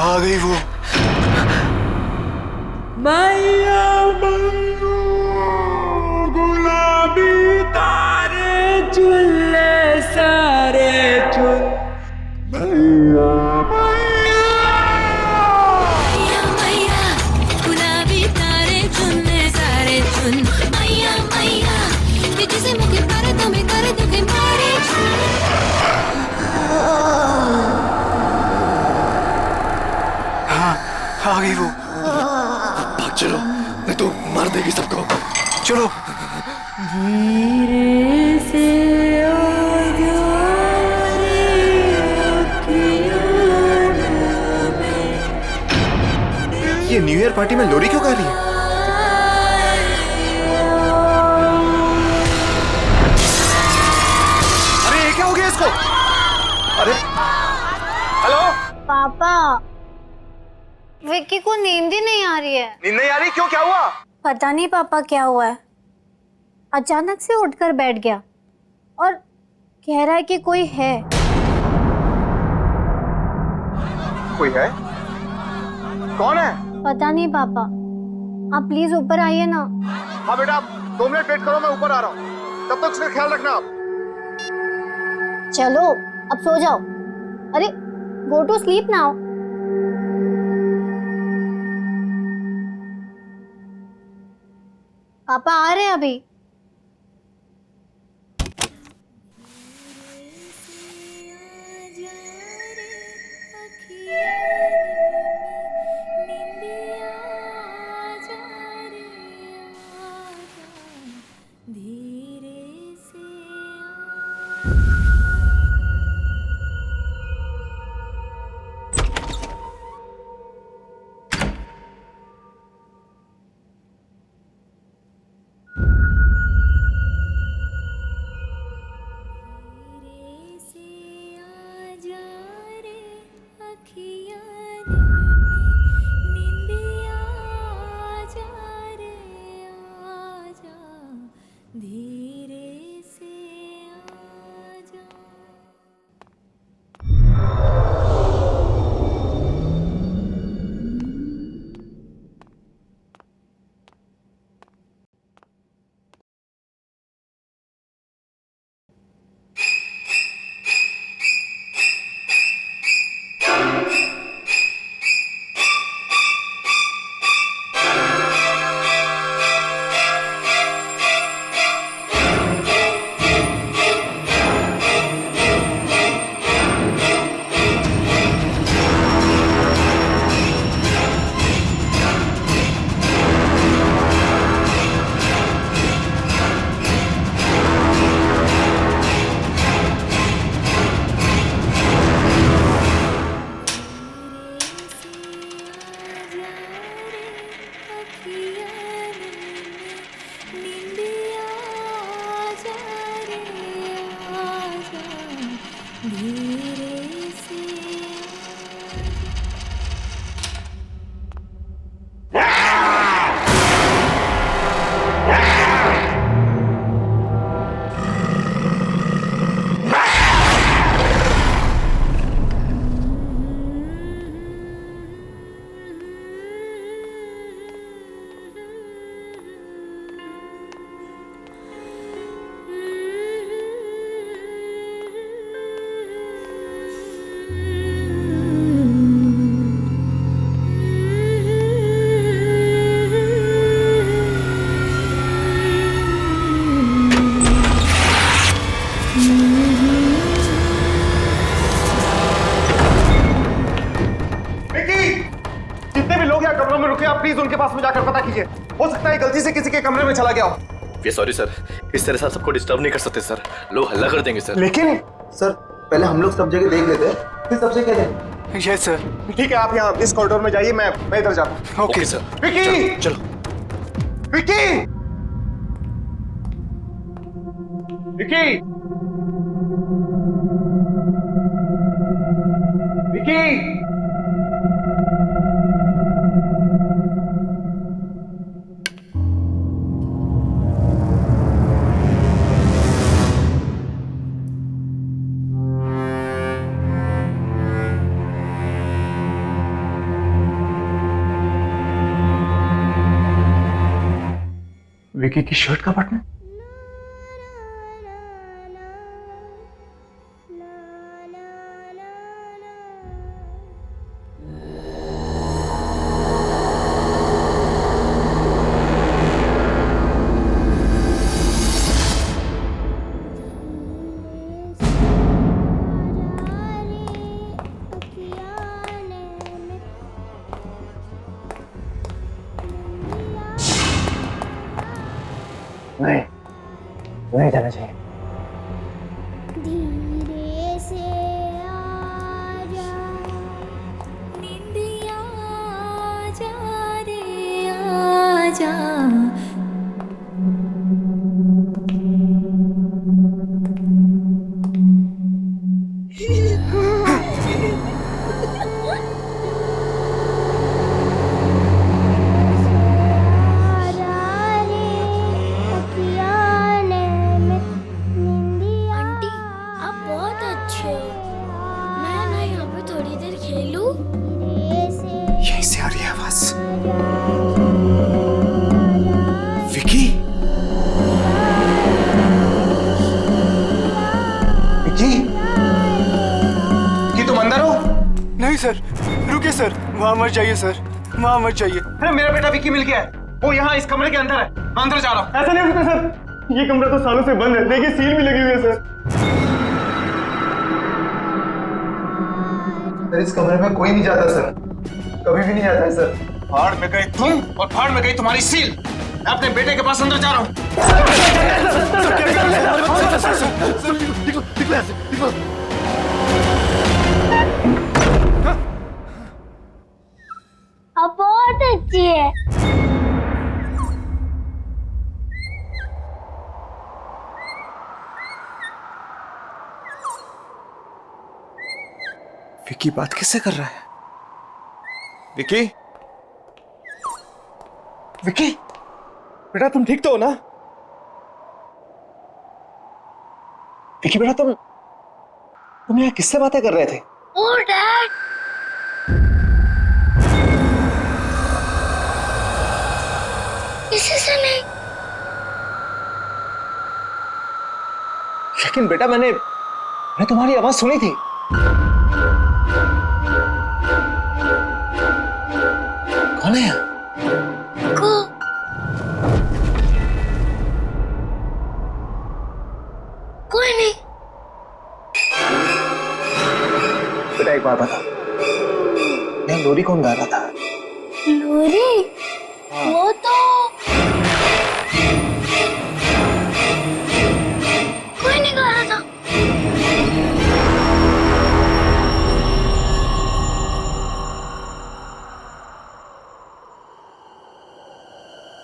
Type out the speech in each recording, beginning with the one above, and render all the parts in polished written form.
आ गई वो। मैया मैया गुलाबी तारे चुल्ले सारे चुन। मैया मैया मैया गुलाबी तारे चुनने सारे चुन। मैया मैया जिसे मुझे पर तुम्हें कर दोगे मारे हाँ, आ गई वो। भाग चलो, नहीं तो मार देगी सबको। चलो। धीरे से ये न्यू ईयर पार्टी में लोरी क्यों गा रही है? अरे ये क्या हो गया इसको? अरे हेलो पापा, विक्की को नींद ही नहीं आ रही है। नींद नहीं आ रही? क्यों, क्या हुआ? पता नहीं पापा क्या हुआ है, अचानक से उठकर बैठ गया और कह रहा है कि कोई है। कोई है? कौन है? पता नहीं पापा, आप प्लीज ऊपर आइए ना। हाँ बेटा, आप 2 मिनट वेट करो, मैं ऊपर आ रहा हूँ। तब तक उसका ख्याल रखना आप। चलो अब सो जाओ। अरे गो टू स्लीप नाउ। पापा आ रहे हैं अभी। प्लीज उनके पास में जाकर पता कीजिए, हो सकता है गलती से किसी के कमरे में चला गया हो। वे सॉरी सर, इस तरह से सबको डिस्टर्ब नहीं कर सकते सर, लोग हल्ला कर देंगे सर। लेकिन सर पहले हम लोग सब जगह देख लेते हैं, फिर सबसे कह दें। Yes sir. ठीक है, आप यहाँ इस कॉरिडोर में जाइए, मैं इधर जाता हूँ। Okay sir. विकी, चलो विकी, विकी, विकी। विकी की शर्ट का बटन। नहीं, नहीं जाना चाहिए। धीरे से आजा निंदिया आजा रे आजा आंटी आप बहुत अच्छे हो। मैं ना यहाँ पे थोड़ी देर खेलूं? यहीं से आ रही है आवाज। विकी, विकी, विकी तुम अंदर हो? नहीं सर, रुकिए सर, वहां मत जाइए सर, वहां मत जाइए। अरे मेरा बेटा विकी मिल गया है, वो यहाँ इस कमरे के अंदर है, मैं अंदर जा रहा हूँ। ऐसा नहीं हो सकता सर, ये कमरा तो सालों से बंद है, देखिए सील भी लगी हुई है सर। सर इस कमरे में कोई नहीं जाता सर, कभी भी नहीं जाता है सर। फाड़ में गई तुम और फाड़ में गई तुम्हारी सील। मैं अपने बेटे के पास अंदर जा रहा हूँ। आप बहुत अच्छी है। विकी बात किससे कर रहा है? विकी, विकी, बेटा तुम ठीक तो हो ना? विकी बेटा तुम यहाँ किससे बातें कर रहे थे? ओ डैड, किसी से नहीं। लेकिन बेटा मैंने तुम्हारी आवाज सुनी थी। कौन है यहाँ? को कोई नहीं। बेटा एक बात बता, यहाँ लोरी कौन गा रहा था? लोरी? वो तो कोई नहीं गा रहा था।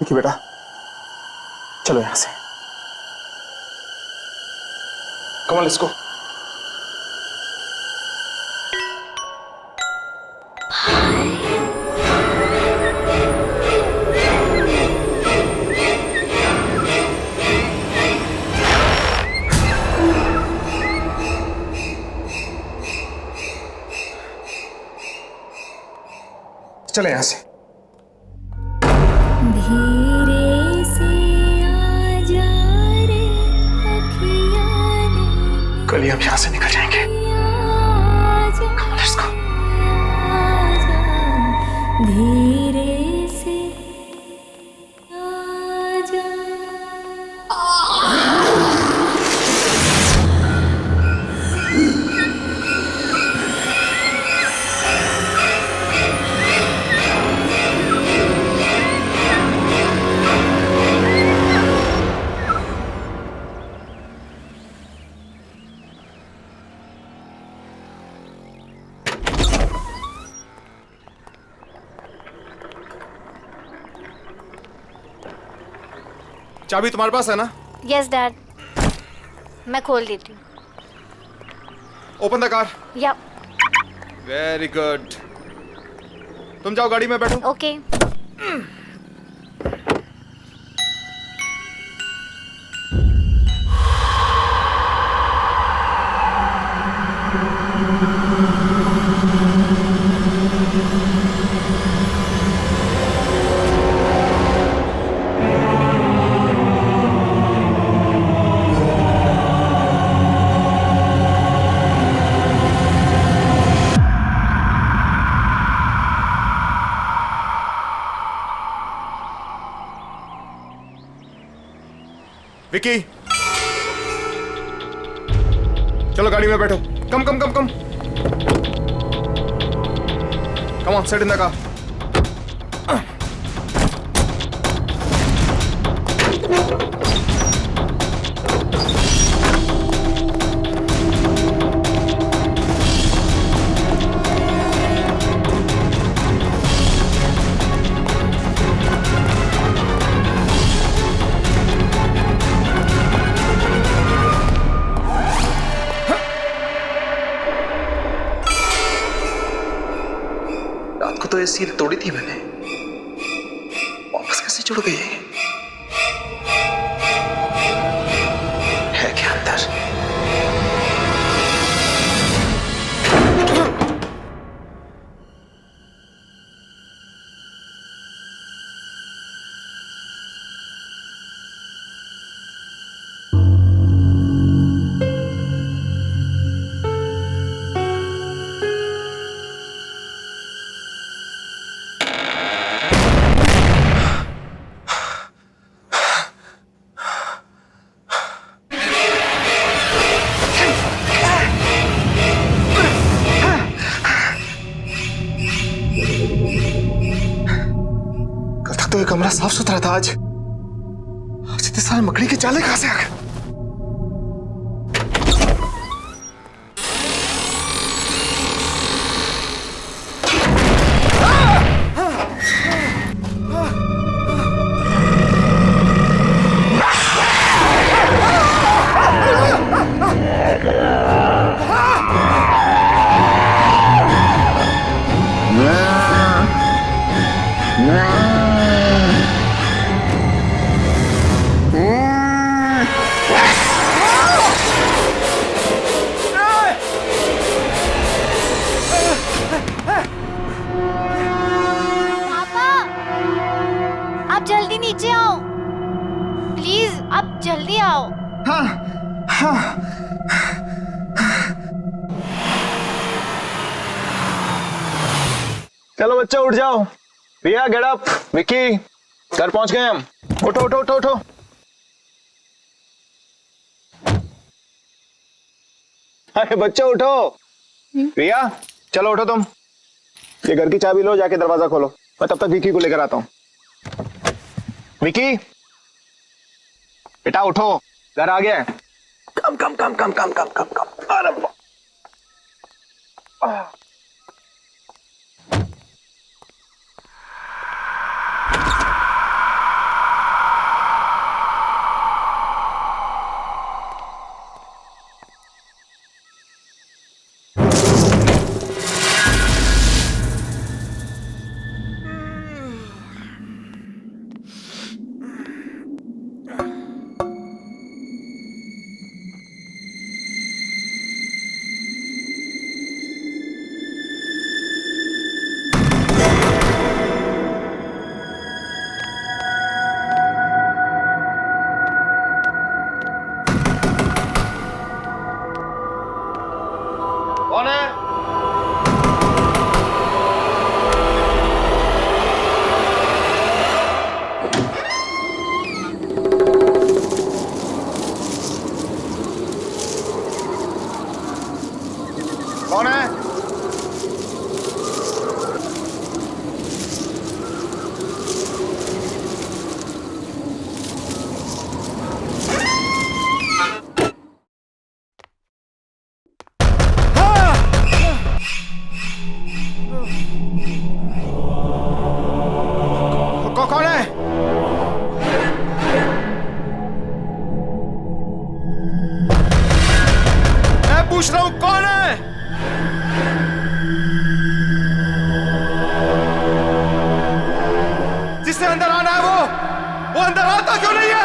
विकी बेटा चलो यहाँ से। Come on let's go. चले यहाँ से। धीरे से आजा रे अखियाँ ने कल ही हम यहाँ से निकल जाएंगे। आजा Let's go. आजा धीरे से आजा। चाबी तुम्हारे पास है ना? यस डैड, मैं खोल देती हूँ। Open the car. या वेरी गुड। तुम जाओ गाड़ी में बैठो। ओके। विकी, चलो गाड़ी में बैठो। Come come come come come on, set in the car. रात को तो ये सील तोड़ी थी मैंने, वापस कैसे जुड़ गई है क्या अंदर? तो ये कमरा साफ सुथरा था, आज इतने सारे मकड़ी के जाले कहां से आ गए? आप जल्दी नीचे आओ प्लीज, आप जल्दी आओ। हाँ हाँ। चलो बच्चे उठ जाओ। रिया गेट अप। विक्की, घर पहुंच गए हम। उठो उठो उठो उठो। अरे बच्चे उठो। रिया चलो उठो तुम, ये घर की चाबी लो, जाके दरवाजा खोलो, मैं तब तक विक्की को लेकर आता हूं। विक्की बेटा उठो, घर आ गया है। कम come come come come come come कम। अरे कौन है? कौन है? कौन है? मैं पूछ रहा हूं कौन है? जिससे अंदर आना है वो अंदर आता क्यों नहीं है?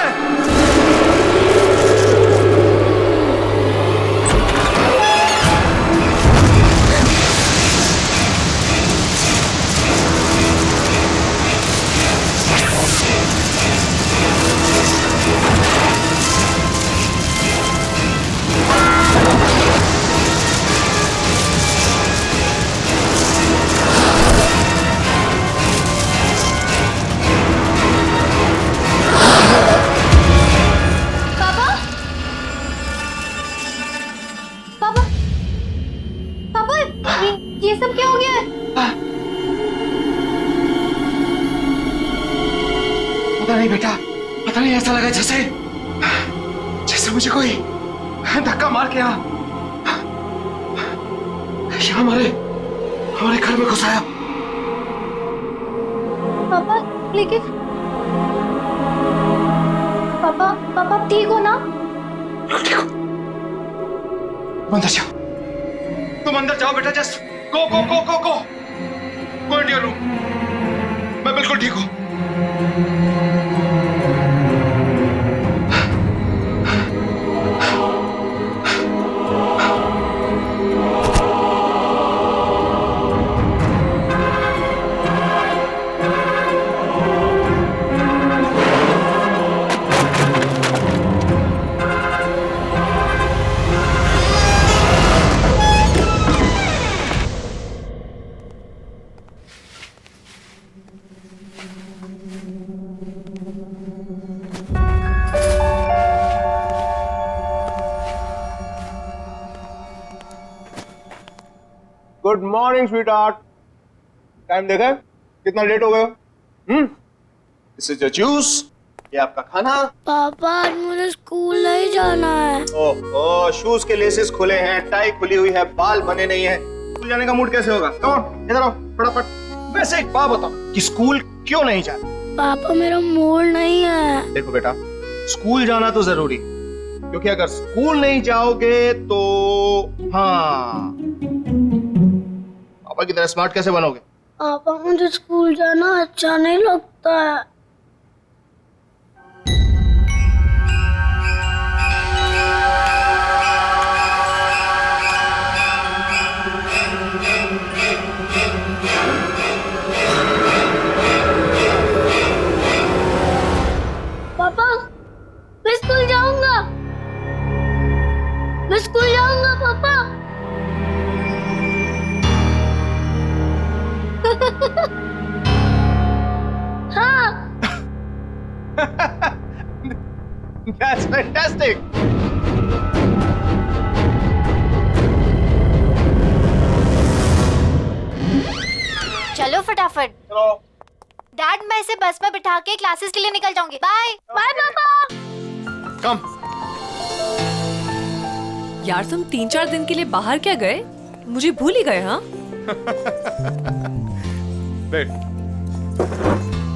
पता नहीं बेटा, पता नहीं, ऐसा लगा जैसे जैसे मुझे कोई धक्का मार के यहाँ हमारे घर में घुसाया। पापा लेकिन पापा ठीक हो ना? ठीक हो, अंदर जाओ, तुम अंदर जाओ बेटा, just go go go go go go in your room. मैं बिल्कुल ठीक हूं। Good morning sweetheart. टाइम देखा है? कितना लेट हो गए? दिस इज योर जूस, ये आपका खाना। पापा आज मुझे स्कूल नहीं जाना है। ओह, शूज के लेसेस खुले हैं, टाई खुली हुई है, बाल बने नहीं है, स्कूल जाने का मूड कैसे होगा? कम ऑन, इधर आओ फटाफट। वैसे एक बात बताओ कि स्कूल क्यों नहीं जाना? पापा मेरा मूड नहीं है। देखो बेटा, स्कूल जाना तो जरूरी, क्योंकि अगर स्कूल नहीं जाओगे तो हाँ, पापा की तरह स्मार्ट कैसे बनोगे? पापा मुझे स्कूल जाना अच्छा नहीं लगता है। पापा मैं स्कूल जाऊंगा, मैं स्कूल जाऊंगा पापा। हाँ। That's fantastic. चलो फटाफट। चलो। डैड मैं इसे बस में बिठा के क्लासेस के लिए निकल जाऊंगी। बाय बाय पापा। कम। यार तुम 3-4 दिन के लिए बाहर क्या गए? मुझे भूल ही गए। हाँ बैठ,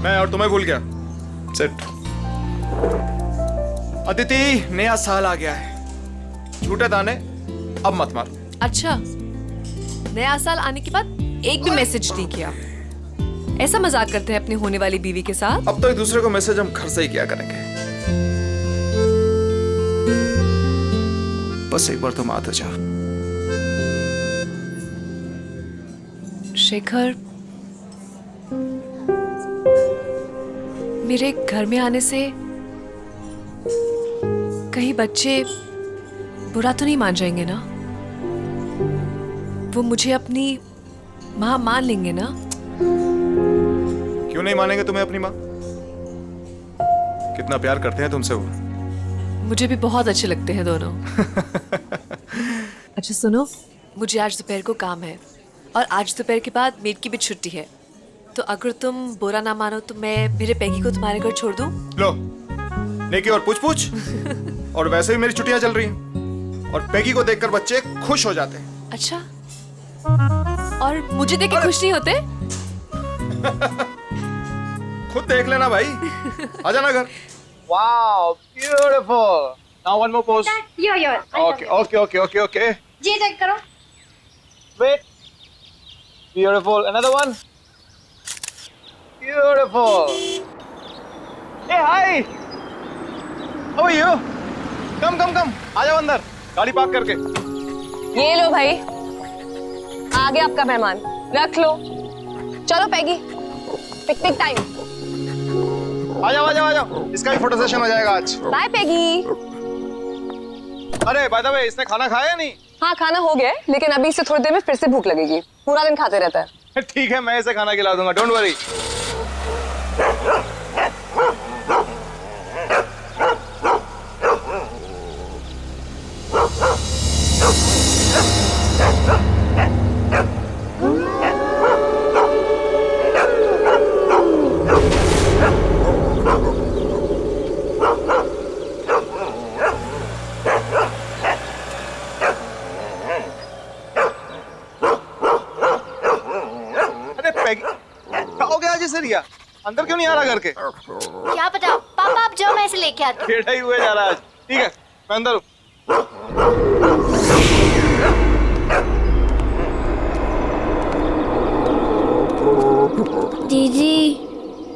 मैं और तुम्हें भूल गया। सिट। अदिति, नया साल आ गया है, झूठे दाने अब मत मार। अच्छा, नया साल आने के बाद एक भी मैसेज नहीं किया। ऐसा मजाक करते हैं अपनी होने वाली बीवी के साथ? अब तो एक दूसरे को मैसेज हम घर से ही किया करेंगे। बस एक बार तुम आ तो जाओ। शेखर, मेरे घर में आने से कहीं बच्चे बुरा तो नहीं मान जाएंगे ना? वो मुझे अपनी माँ मान लेंगे ना? क्यों नहीं मानेंगे तुम्हें अपनी माँ? कितना प्यार करते हैं तुमसे वो। मुझे भी बहुत अच्छे लगते हैं दोनों। अच्छा सुनो, मुझे आज दोपहर को काम है और आज दोपहर के बाद मेड की भी छुट्टी है, तो अगर तुम बुरा ना मानो तो मैं मेरे पैगी को तुम्हारे घर छोड़ दूं? लो, नेकी और पूछ और वैसे भी मेरी छुट्टियां चल रही हैं और पैगी को देखकर बच्चे खुश हो जाते हैं। अच्छा, और मुझे देख के खुश नहीं होते? खुद देख लेना भाई। आ जाना घर। Wow, beautiful. Now one more pose. You're. Okay. जी चेक करो। Wait. Beautiful. Another one. Beautiful. Hey, hi. How are you? Come. आ जाओ अंदर, गाड़ी पार्क करके। ये लो भाई, आ गया आपका मेहमान, रख लो। चलो पैगी, पिकनिक टाइम। आ जाओ, इसका भी फोटो सेशन हो जाएगा आज। बाय पैगी। अरे बाय द वे, इसने खाना खाया या नहीं? हाँ खाना हो गया, लेकिन अभी से थोड़ी देर में फिर से भूख लगेगी। पूरा दिन खाते रहता है। ठीक है, मैं इसे खाना खिला दूंगा, डोंट वरी। करके। क्या पता, पापा आप जाओ, मैं इसे लेके आती हूँ। टेढ़ा ही हुए जा रहा है आज। ठीक है, मैं अंदर हूँ। दीदी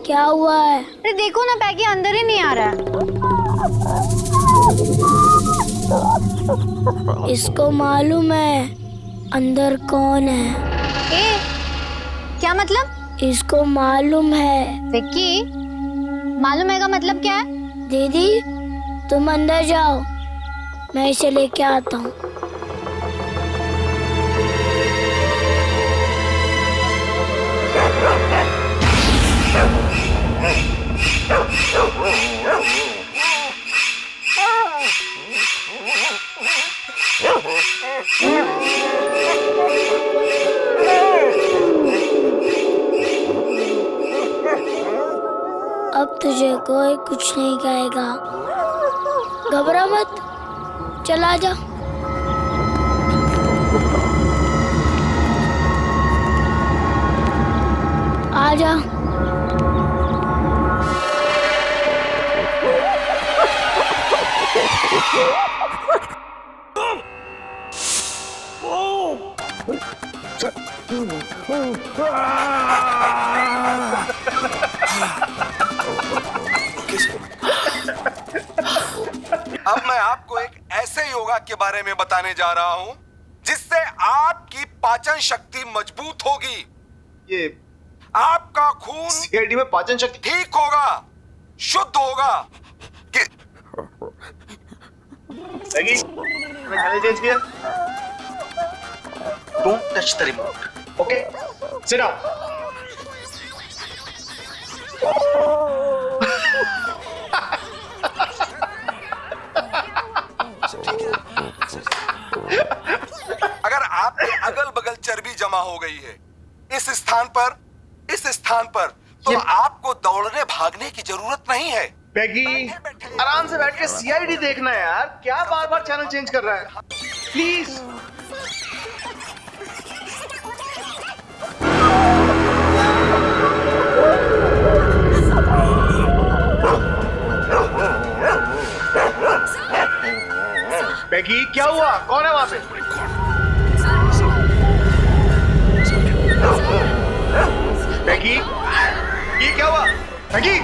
क्या हुआ है? अरे देखो ना, पैगी अंदर ही नहीं आ रहा है। इसको मालूम है अंदर कौन है? ए, क्या मतलब? इसको मालूम है। विक्की, मालूम है का मतलब क्या है? दीदी तुम अंदर जाओ, मैं इसे लेके आता हूँ। अब तुझे कोई कुछ नहीं कहेगा, घबरा मत, चला जा। आ जा। अब मैं आपको एक ऐसे योगा के बारे में बताने जा रहा हूं जिससे आपकी पाचन शक्ति मजबूत होगी। ये आपका खून सीआईडी में पाचन शक्ति ठीक होगा, शुद्ध होगा। पैगी, मैं चैनल चेंज किया। Don't touch the remote, okay? Sit down. अगर आपके अगल बगल चर्बी जमा हो गई है इस स्थान पर, तो आपको दौड़ने भागने की जरूरत नहीं है। पैगी, आराम से बैठ के सीआईडी देखना है यार, क्या बार बार चैनल चेंज कर रहा है? प्लीज। पैगी, क्या हुआ? कौन है वहां पे? पैगी, ये क्या हुआ? पैगी,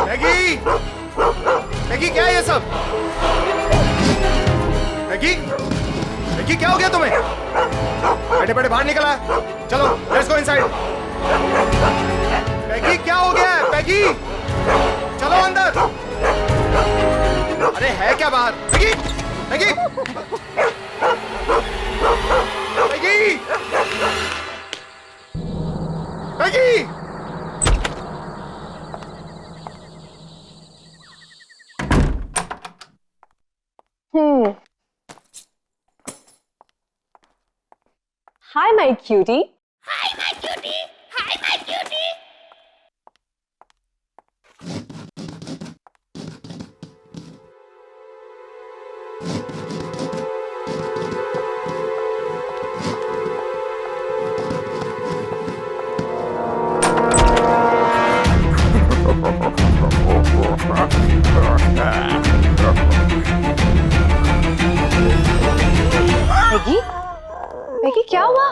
मैगी, मैगी क्या है ये सब? मैगी, मैगी क्या हो गया तुम्हें? बैठे बैठे बाहर निकला, चलो लेट्स गो इनसाइड। मैगी क्या हो गया है? मैगी चलो अंदर। अरे है क्या बाहर? Maggie, Maggie, Maggie, Maggie. Hi, my cutie. Hi my cutie, hi my cutie. Maggie, Maggie क्या हुआ?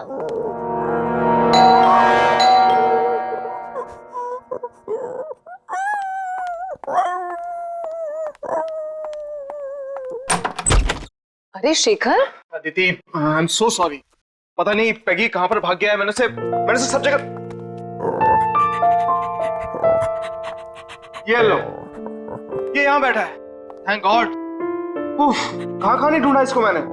अरे Shekhar, Aditi, I am so sorry. पता नहीं पैगी कहां पर भाग गया है। मैंने उसे सब जगह। ये लो, ये यहां बैठा है। Thank God. कहां नहीं ढूंढा इसको मैंने।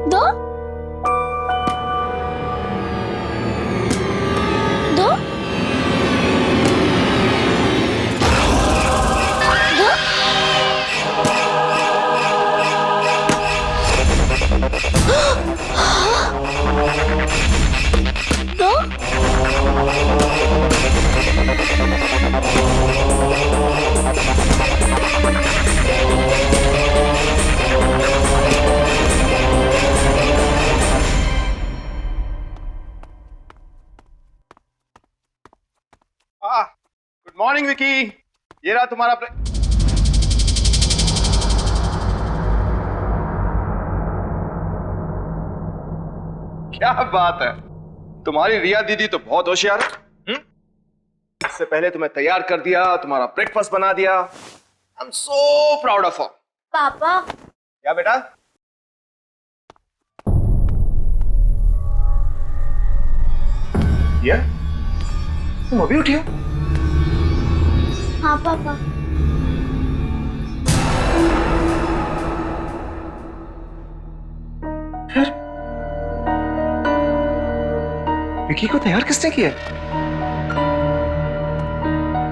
दो दो दो दो गुड मॉर्निंग विकी, ये रहा तुम्हारा क्या बात है, तुम्हारी रिया दीदी तो बहुत होशियार है। इससे पहले तुम्हें तैयार कर दिया, तुम्हारा ब्रेकफास्ट बना दिया। आई am so proud of her. पापा क्या बेटा? ये तुम अभी उठी हो? हाँ पापा। विकी को तैयार किसने किया?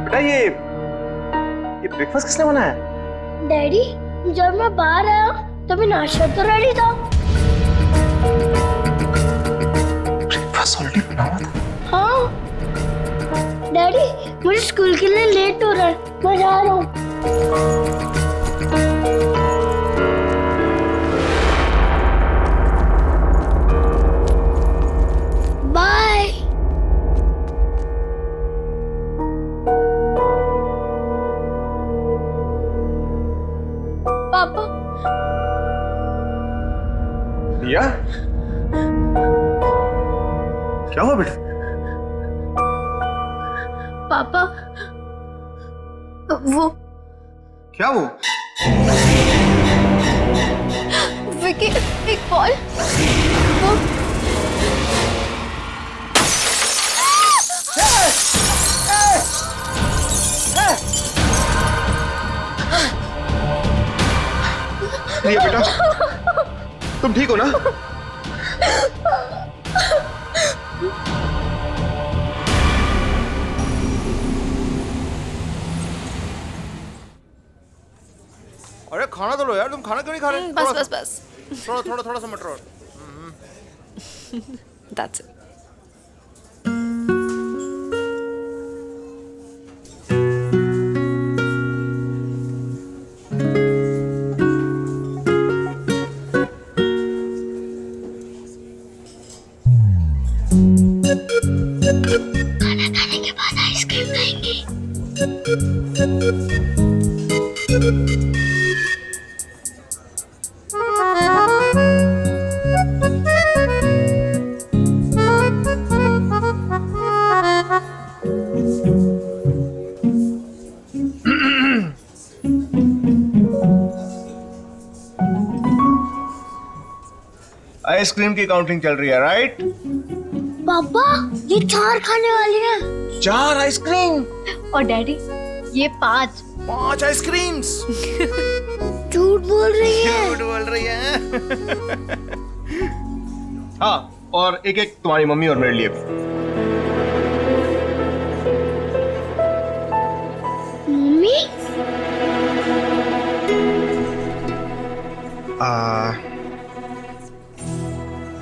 बेटा ये ब्रेकफास्ट किसने बनाया? डैडी, जब मैं बाहर आया तभी नाश्ता तो रेडी था। ब्रेकफास्ट ऑलरेडी बना हुआ था। हाँ डैडी, मुझे स्कूल के लिए लेट हो रहा है, मैं जा रहा हूँ। बाय। पापा। रिया, क्या हुआ बेटा? पापा वो क्या वो? विकी एक कॉल वो रिया बेटा, तुम ठीक हो ना? अरे खाना तो लो यार, तुम खाना क्यों नहीं खा रहे? बस बस बस थोड़ा सा मटर और। That's it. खाना खाने के बाद आइसक्रीम खाएंगे। आइसक्रीम की काउंटिंग चल रही है, राइट? पापा, ये 4 खाने वाली हैं। 4 आइसक्रीम और डैडी ये 5। 5 आइसक्रीम्स। झूठ बोल रही है। झूठ बोल रही है। हाँ, और एक एक तुम्हारी मम्मी और मेरे लिए भी। मम्मी?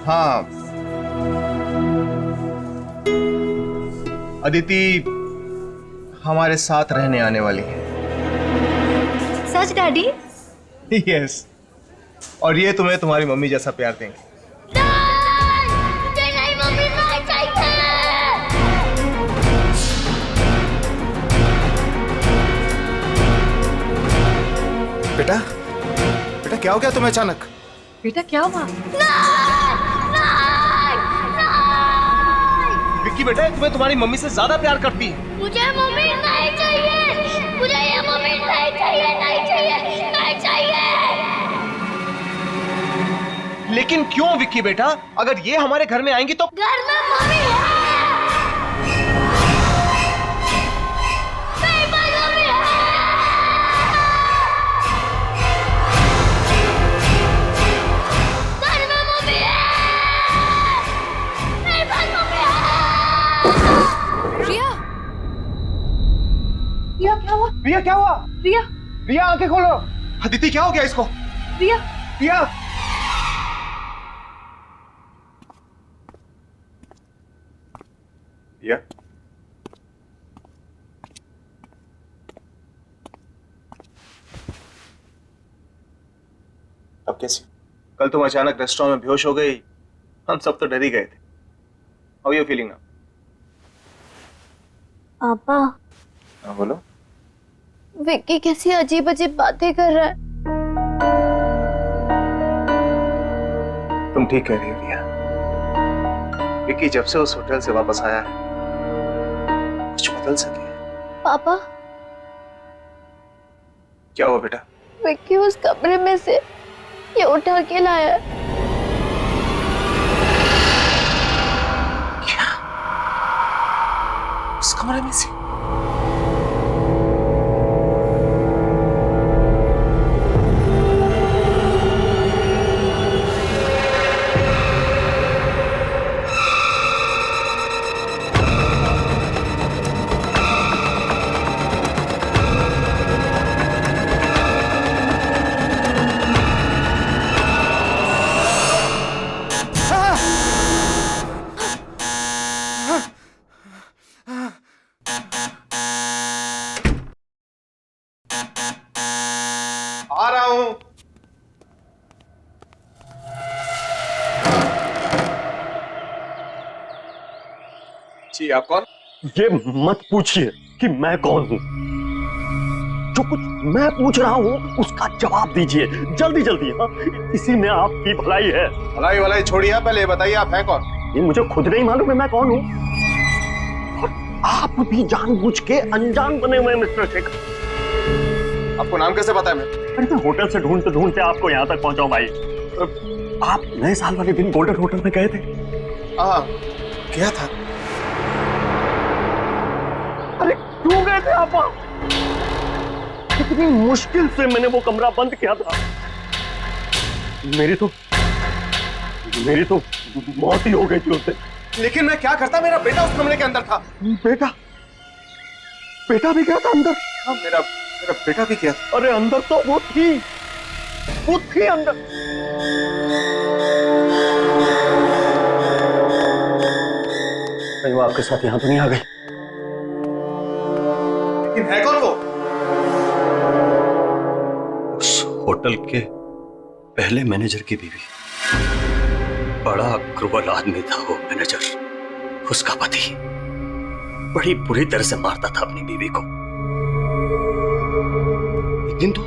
हाँ, अदिति हमारे साथ रहने आने वाली है। सच डैडी? यस, और ये तुम्हें तुम्हारी मम्मी जैसा प्यार देंगे। मुझे नहीं मम्मी, नहीं चाहिए। बेटा, बेटा क्या हो गया तुम्हें अचानक? बेटा क्या हुआ? विक्की बेटा, तुम्हें तुम्हारी मम्मी से ज्यादा प्यार करती है। मुझे मम्मी नहीं चाहिए, मुझे ये मम्मी नहीं चाहिए, नहीं चाहिए, नहीं चाहिए। लेकिन क्यों विक्की बेटा? अगर ये हमारे घर में आएंगी तो घर में मम्मी है। मेरे पास मम्मी है। घर में मम्मी रिया क्या हुआ? रिया, रिया आंखें खोलो। अदिति क्या हो गया इसको? रिया, रिया रिया अब कैसी? कल तुम अचानक रेस्टोरेंट में बेहोश हो गई, हम सब तो डर ही गए थे। How you feeling now? पापा, हाँ बोलो। विक्की कैसी अजीब अजीब बातें कर रहा है। तुम ठीक कह रही हो रिया। विक्की जब से उस होटल से वापस आया है कुछ बदल सके। पापा, क्या हुआ बेटा? विक्की उस कमरे में से ये उठा के लाया है। क्या? उस कमरे में से? आ रहा हूं। जी आप कौन? ये मत पूछिए कि मैं कौन हूं। जो कुछ मैं पूछ रहा हूं उसका जवाब दीजिए जल्दी जल्दी। हाँ, इसी में आपकी भलाई है। भलाई भलाई छोड़िए, पहले बताइए आप हैं कौन? ये मुझे खुद नहीं मालूम है मैं कौन हूं। और आप भी जानबूझ के अनजान बने हुए मिस्टर शेखर। आपको नाम कैसे पता है? अरे मैं होटल से ढूंढते ढूंढते आपको यहाँ तक पहुंचा भाई। आप नए साल वाले दिन गोल्डन होटल में गए थे? हाँ गया था। अरे क्यों गए थे आप? कितनी मुश्किल से मैंने वो कमरा बंद किया था। मेरी तो मौत ही हो गई थी उससे। लेकिन मैं क्या करता, मेरा बेटा उस कमरे के अंदर था। बेटा भी गया था अंदर? हाँ, मेरा बेटा भी गया था। अरे अंदर तो वो थी अंदर। कहीं वो आपके साथ यहां तो नहीं आ गई? लेकिन है कौन वो? उस होटल के पहले मैनेजर की बीवी। बड़ा क्रूर आदमी था वो मैनेजर। उसका पति बड़ी बुरी तरह से मारता था अपनी बीवी को। एक दिन तो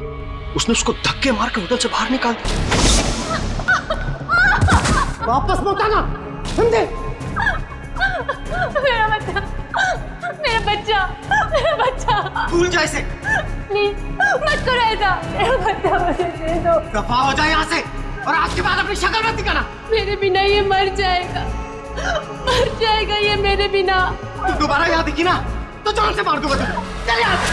उसने उसको धक्के मार के होटल से बाहर निकाल दिया। वापस मत आना, समझे? मेरा बच्चा भूल जा इसे। प्लीज मत करो ऐसा। मेरा बच्चा मुझे दे दो। दफा हो जाए यहाँ से और आज के बाद अपनी शक्ल मत दिखाना। मेरे बिना ये मर जाएगा ये मेरे बिना। तू दोबारा यहाँ दिखी ना तो जान से मार दूंगा तुझे। चल यहाँ से।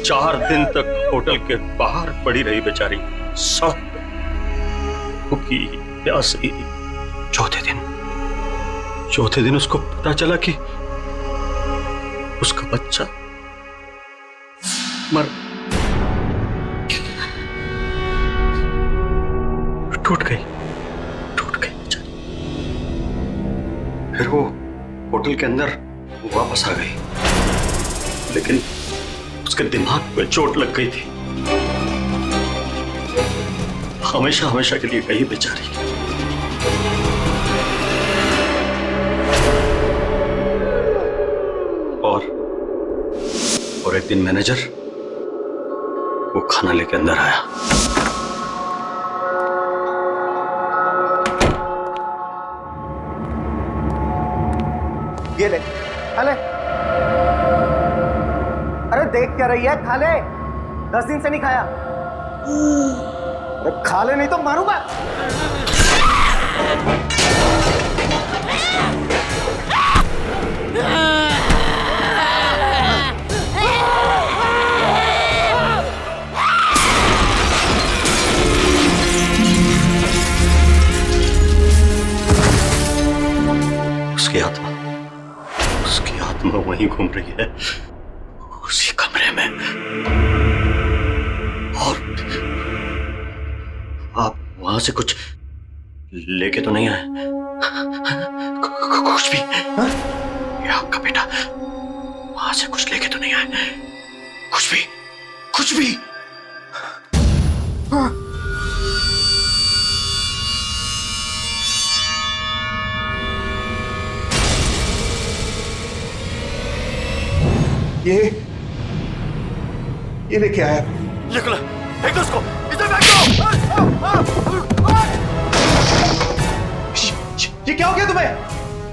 4 दिन तक होटल के बाहर पड़ी रही बेचारी, सब भूखी प्यासी। चौथे दिन उसको पता चला कि उसका बच्चा मर टूट गई बेचारी। फिर वो होटल के अंदर वापस आ गई, लेकिन उसके दिमाग पे चोट लग गई थी। हमेशा के लिए गई बेचारी। और एक दिन मैनेजर वो खाना लेके अंदर आया। ये ले, खा ले। अरे देख क्या रही है, खा ले। 10 दिन से नहीं खाया। अरे खा ले नहीं तो मारूंगा। वहीं घूम रही है, उसी कमरे में। और आप वहां से कुछ लेके तो नहीं आए? कुछ भी? ये आपका बेटा वहां से कुछ लेके तो नहीं आए? कुछ भी? कुछ भी? ये लेके आया। ये खुला, फेंक दो उसको, इसे फेंक दो। ये क्या हो गया तुम्हें?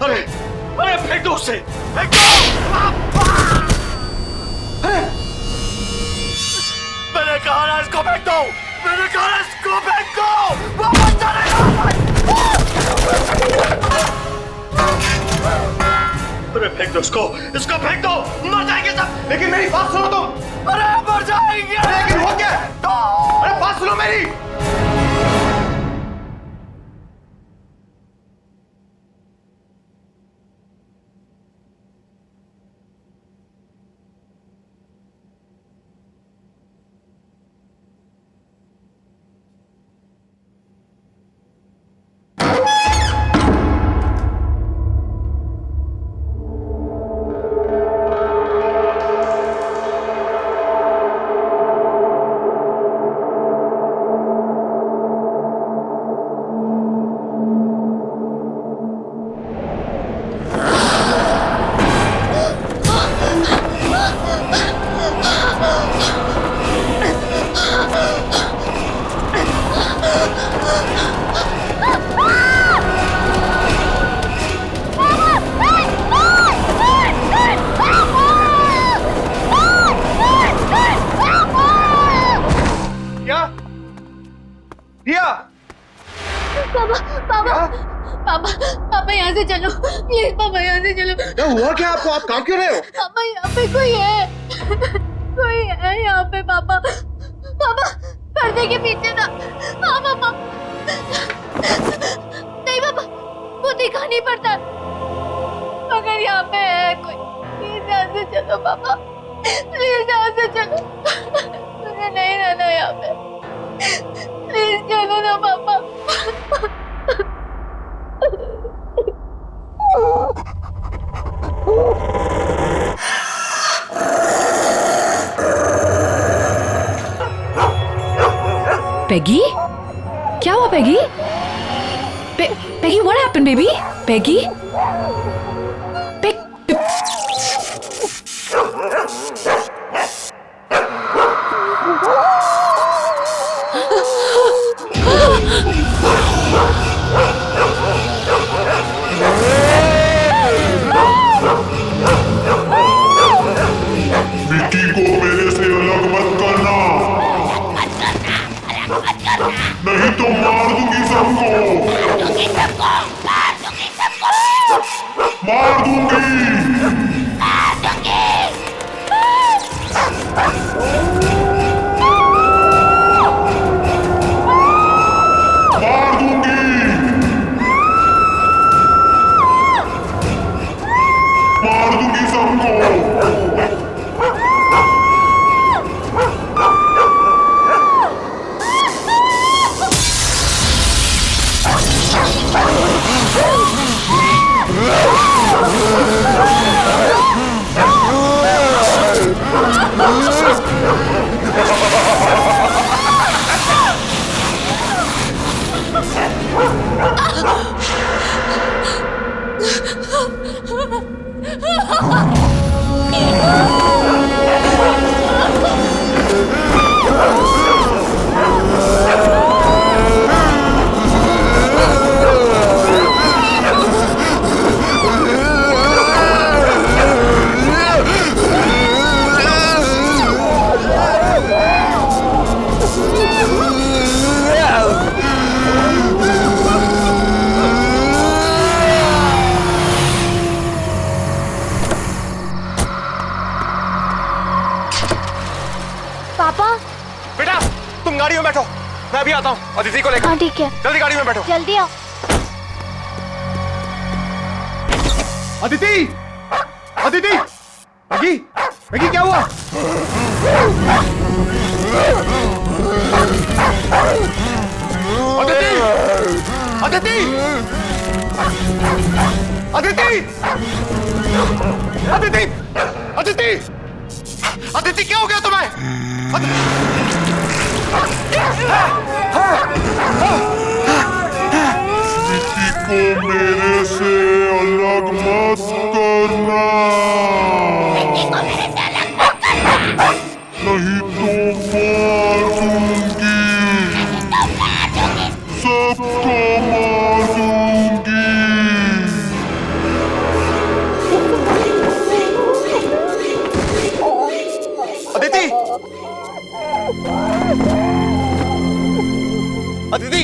अरे अरे फेंक दो उसे, फेंक दो। मैंने कहा ना इसको फेंक दो, मैंने कहा ना इसको फेंक दो। वापस चलेगा। अरे फेंक दो इसको फेंक दो, मर जाएंगे सब। लेकिन मेरी बात सुनो तुम। अरे मर जाएंगे। लेकिन हो क्या? अरे बात सुनो मेरी। पापा यहाँ से चलो प्लीज, पापा यहाँ से चलो। क्या हुआ क्या आपको? आप काम क्यों रहे हो? पापा यहाँ पे कोई है यहाँ पे। पापा पर्दे के पीछे था। पापा नहीं पापा, वो दिखा नहीं पड़ता, मगर यहाँ पे है कोई। प्लीज यहाँ से चलो पापा, प्लीज यहाँ से चलो, मुझे नहीं रहना यहाँ पे। प्लीज चलो ना पापा। पेगी, क्या हुआ Peggy? Peggy, what happened baby? Peggy? Vicky को मेरे से अलग मत करना, नहीं तो मार दूंगी सबको। मार दूंगी। बेटा तुम गाड़ी में बैठो, मैं अभी आता हूँ अदिति को लेकर। हाँ ठीक है, जल्दी गाड़ी में बैठो। जल्दी आओ। अदिति, अदिति, मैगी मैगी क्या हुआ? अदिति अदिति अदिति अदिति अदिति अदिति क्या हो गया तुम्हें? किसी को मेरे से अलग मत करना, नहीं तो मार दूंगी, सबको मार दूंगी। अदिति अदिति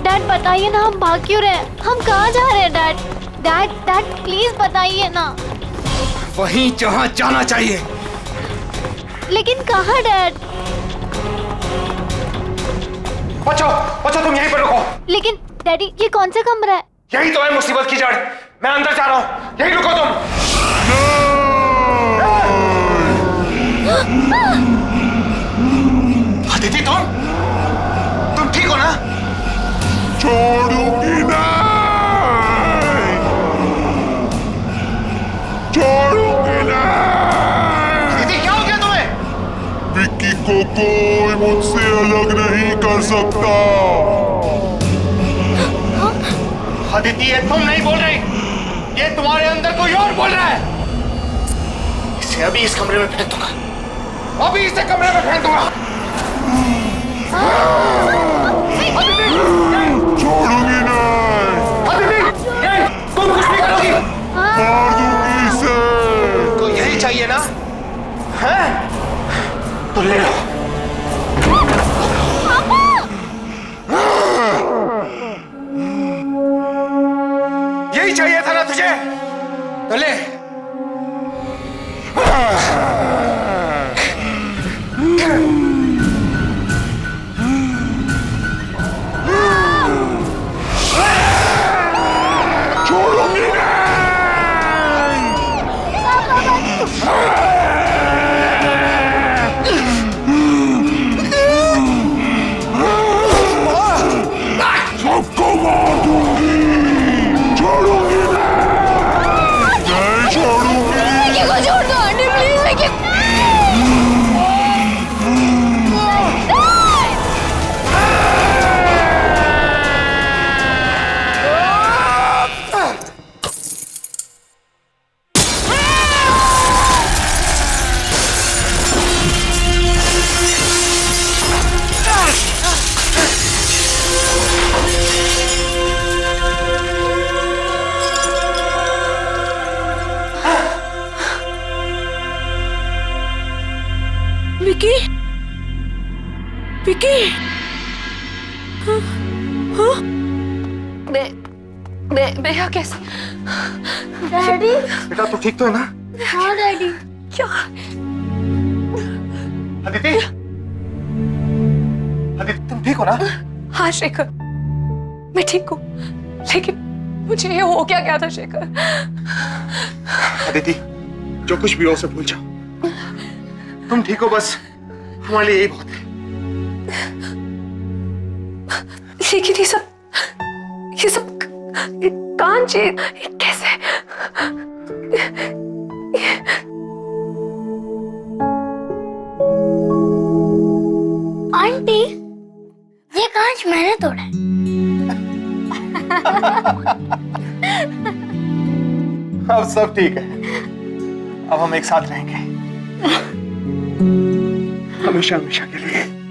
डैड बताइए ना, हम भाग क्यों रहे हैं? हम कहाँ जा रहे हैं डैड? डैड डैड प्लीज बताइए ना। वहीं जहां जाना चाहिए। लेकिन कहाँ डैड? बच्चों बच्चों तुम यहीं पर रुको। लेकिन डैडी ये कौन सा कमरा है? यही तो है मुसीबत की जड़। मैं अंदर जा रहा हूं, यहीं रुको तुम। अदिति तुम ठीक हो ना? छोड़ूंगी नहीं, छोड़ूंगी नहीं। अदिति क्या हो गया तुम्हें? विक्की को कोई मुझसे अलग नहीं कर सकता। अदिति ये तुम नहीं बोल रही, ये तुम्हारे अंदर कोई और बोल रहा है। इसे अभी इस कमरे में फेंक दूंगा, अभी इसे कमरे में फेंक दूंगा। छोड़ूंगी नहीं। अदिति तुम कुछ नहीं करोगी, मार दूंगी इसे। तो यही चाहिए ना? हैं? तो ले लो। यही चाहिए था ना तुझे? तो ले। छोड़ूंगी नहीं। सबको मार दूंगी, छोड़ूंगी नहीं, छोड़ूंगी। विक्की को छोड़ दो आंटी प्लीज। विक्की विक्की मैं यहाँ कैसे? डैडी बेटा तू ठीक तो है ना? हाँ डैडी। क्या? अदिति अदिति तुम ठीक हो ना? हाँ शेखर मैं ठीक हूँ, लेकिन मुझे ये हो क्या गया था शेखर? अदिति जो कुछ भी हो उसे भूल जाओ, तुम ठीक हो बस हमारे लिए यही बहुत है। लेकिन ये सब कांच कैसे? आंटी ये कांच मैंने तोड़ा है। अब सब ठीक है, अब हम एक साथ रहेंगे हमेशा हमेशा के लिए।